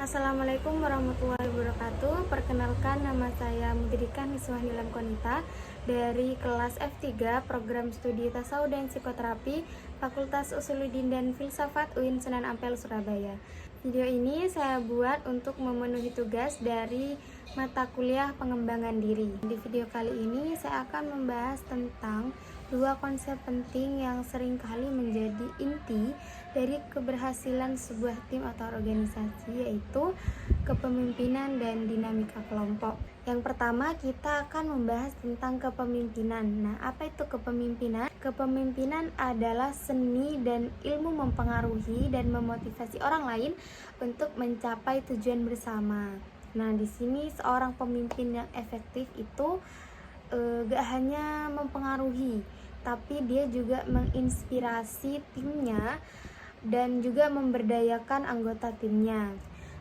Assalamualaikum warahmatullahi wabarakatuh. Perkenalkan, nama saya Mudrika Niswah Nilam Konita dari kelas F3 Program Studi Tasawuf dan Psikoterapi Fakultas Usuluddin dan Filsafat UIN Sunan Ampel, Surabaya. Video ini saya buat untuk memenuhi tugas dari mata kuliah pengembangan diri. Di video kali ini saya akan membahas tentang dua konsep penting yang seringkali menjadi inti dari keberhasilan sebuah tim atau organisasi, yaitu kepemimpinan dan dinamika kelompok. Yang pertama, kita akan membahas tentang kepemimpinan. Nah, apa itu kepemimpinan? Kepemimpinan adalah seni dan ilmu mempengaruhi dan memotivasi orang lain untuk mencapai tujuan bersama. Nah, di sini seorang pemimpin yang efektif itu gak hanya mempengaruhi, tapi dia juga menginspirasi timnya dan juga memberdayakan anggota timnya.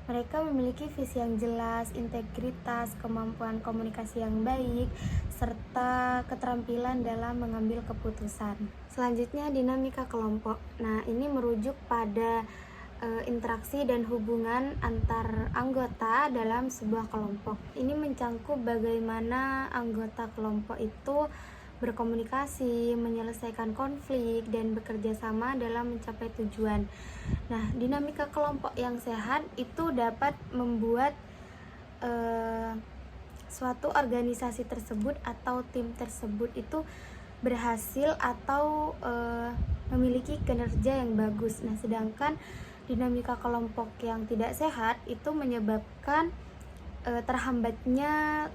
Mereka memiliki visi yang jelas, integritas, kemampuan komunikasi yang baik, serta keterampilan dalam mengambil keputusan. Selanjutnya, dinamika kelompok. Nah, ini merujuk pada interaksi dan hubungan antar anggota dalam sebuah kelompok. Ini mencangkup bagaimana anggota kelompok itu berkomunikasi, menyelesaikan konflik, dan bekerja sama dalam mencapai tujuan. Nah, dinamika kelompok yang sehat itu dapat membuat suatu organisasi tersebut atau tim tersebut itu berhasil atau memiliki kinerja yang bagus. Nah, sedangkan dinamika kelompok yang tidak sehat itu menyebabkan terhambatnya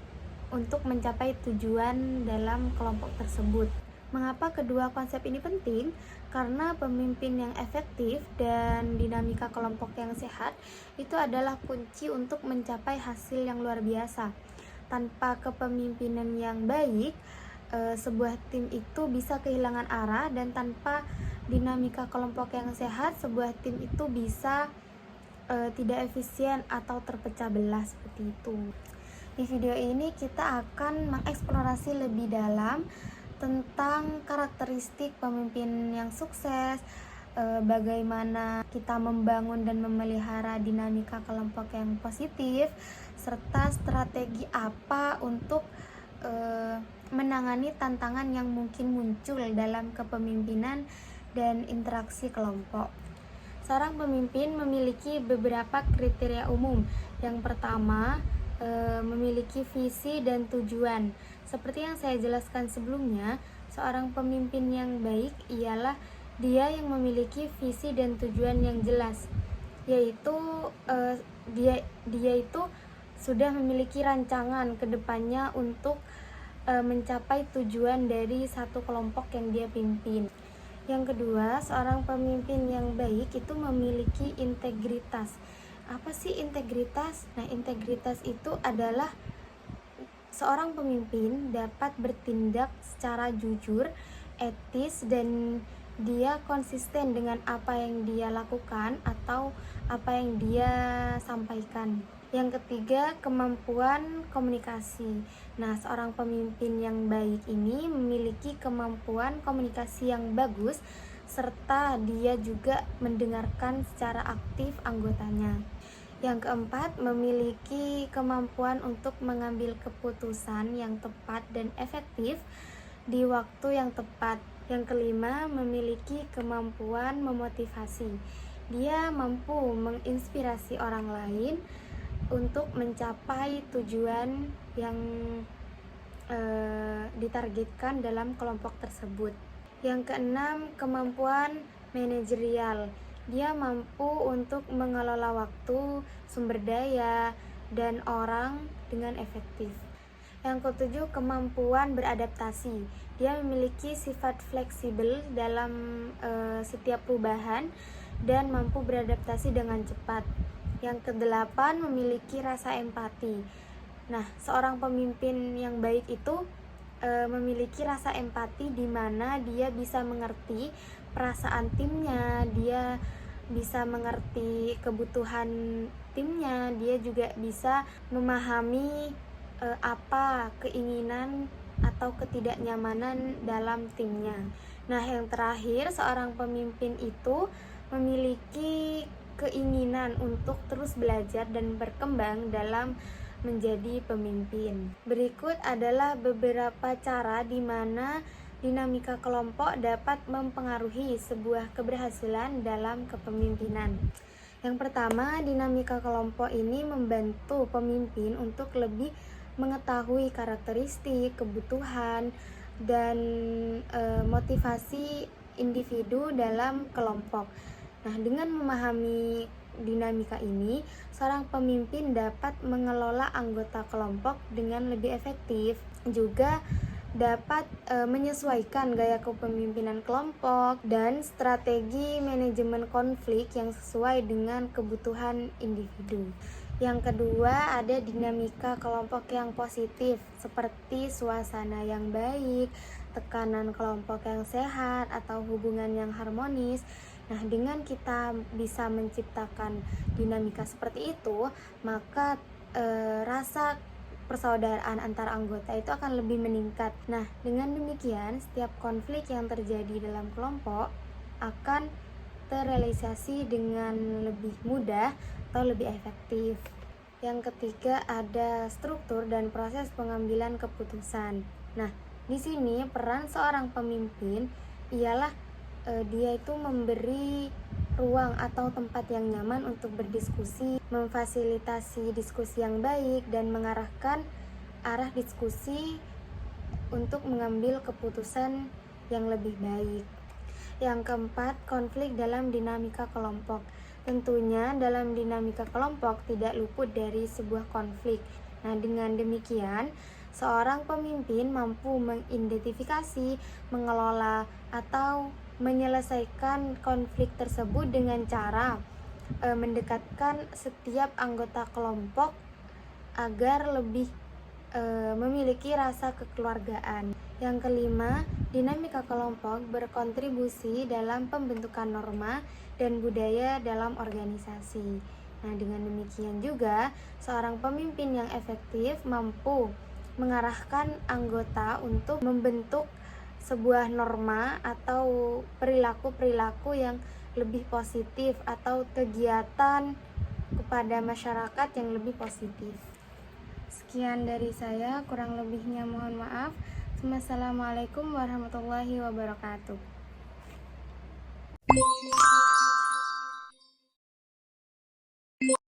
untuk mencapai tujuan dalam kelompok tersebut. Mengapa kedua konsep ini penting? Karena pemimpin yang efektif dan dinamika kelompok yang sehat itu adalah kunci untuk mencapai hasil yang luar biasa. Tanpa kepemimpinan yang baik, sebuah tim itu bisa kehilangan arah, dan tanpa dinamika kelompok yang sehat, sebuah tim itu bisa tidak efisien atau terpecah belah seperti itu. Di video ini kita akan mengeksplorasi lebih dalam tentang karakteristik pemimpin yang sukses, bagaimana kita membangun dan memelihara dinamika kelompok yang positif, serta strategi apa untuk menangani tantangan yang mungkin muncul dalam kepemimpinan dan interaksi kelompok. Seorang pemimpin memiliki beberapa kriteria umum. Yang pertama, memiliki visi dan tujuan. Seperti yang saya jelaskan sebelumnya, seorang pemimpin yang baik ialah dia yang memiliki visi dan tujuan yang jelas, yaitu dia itu sudah memiliki rancangan ke depannya untuk mencapai tujuan dari satu kelompok yang dia pimpin. Yang kedua, seorang pemimpin yang baik itu memiliki integritas. Apa sih integritas? Nah, integritas itu adalah seorang pemimpin dapat bertindak secara jujur, etis, dan dia konsisten dengan apa yang dia lakukan atau apa yang dia sampaikan. Yang ketiga, kemampuan komunikasi. Nah, seorang pemimpin yang baik ini memiliki kemampuan komunikasi yang bagus, serta dia juga mendengarkan secara aktif anggotanya. Yang keempat, memiliki kemampuan untuk mengambil keputusan yang tepat dan efektif di waktu yang tepat. Yang kelima, memiliki kemampuan memotivasi. Dia mampu menginspirasi orang lain untuk mencapai tujuan yang ditargetkan dalam kelompok tersebut. Yang keenam, kemampuan manajerial. Dia mampu untuk mengelola waktu, sumber daya, dan orang dengan efektif. Yang ketujuh, kemampuan beradaptasi. Dia memiliki sifat fleksibel dalam setiap perubahan dan mampu beradaptasi dengan cepat. Yang kedelapan, memiliki rasa empati. Nah, seorang pemimpin yang baik itu memiliki rasa empati, di mana dia bisa mengerti perasaan timnya, dia bisa mengerti kebutuhan timnya, dia juga bisa memahami apa keinginan atau ketidaknyamanan dalam timnya. Nah, yang terakhir, seorang pemimpin itu memiliki keinginan untuk terus belajar dan berkembang dalam menjadi pemimpin. Berikut adalah beberapa cara di mana dinamika kelompok dapat mempengaruhi sebuah keberhasilan dalam kepemimpinan. Yang pertama, dinamika kelompok ini membantu pemimpin untuk lebih mengetahui karakteristik, kebutuhan, dan motivasi individu dalam kelompok. Nah, dengan memahami dinamika ini, seorang pemimpin dapat mengelola anggota kelompok dengan lebih efektif, juga dapat menyesuaikan gaya kepemimpinan kelompok dan strategi manajemen konflik yang sesuai dengan kebutuhan individu. Yang kedua, ada dinamika kelompok yang positif seperti suasana yang baik, tekanan kelompok yang sehat, atau hubungan yang harmonis. Nah, dengan kita bisa menciptakan dinamika seperti itu, maka rasa persaudaraan antar anggota itu akan lebih meningkat. Nah, dengan demikian setiap konflik yang terjadi dalam kelompok akan terrealisasi dengan lebih mudah atau lebih efektif. Yang ketiga, ada struktur dan proses pengambilan keputusan. Nah, di sini peran seorang pemimpin ialah dia itu memberi ruang atau tempat yang nyaman untuk berdiskusi, memfasilitasi diskusi yang baik, dan mengarahkan arah diskusi untuk mengambil keputusan yang lebih baik. Yang keempat, konflik dalam dinamika kelompok. Tentunya dalam dinamika kelompok tidak luput dari sebuah konflik. Nah, dengan demikian, seorang pemimpin mampu mengidentifikasi, mengelola, atau menyelesaikan konflik tersebut dengan cara mendekatkan setiap anggota kelompok agar lebih memiliki rasa kekeluargaan. Yang kelima, dinamika kelompok berkontribusi dalam pembentukan norma dan budaya dalam organisasi. Nah, dengan demikian juga seorang pemimpin yang efektif mampu mengarahkan anggota untuk membentuk sebuah norma atau perilaku-perilaku yang lebih positif atau kegiatan kepada masyarakat yang lebih positif. Sekian dari saya, kurang lebihnya mohon maaf. Wassalamualaikum warahmatullahi wabarakatuh.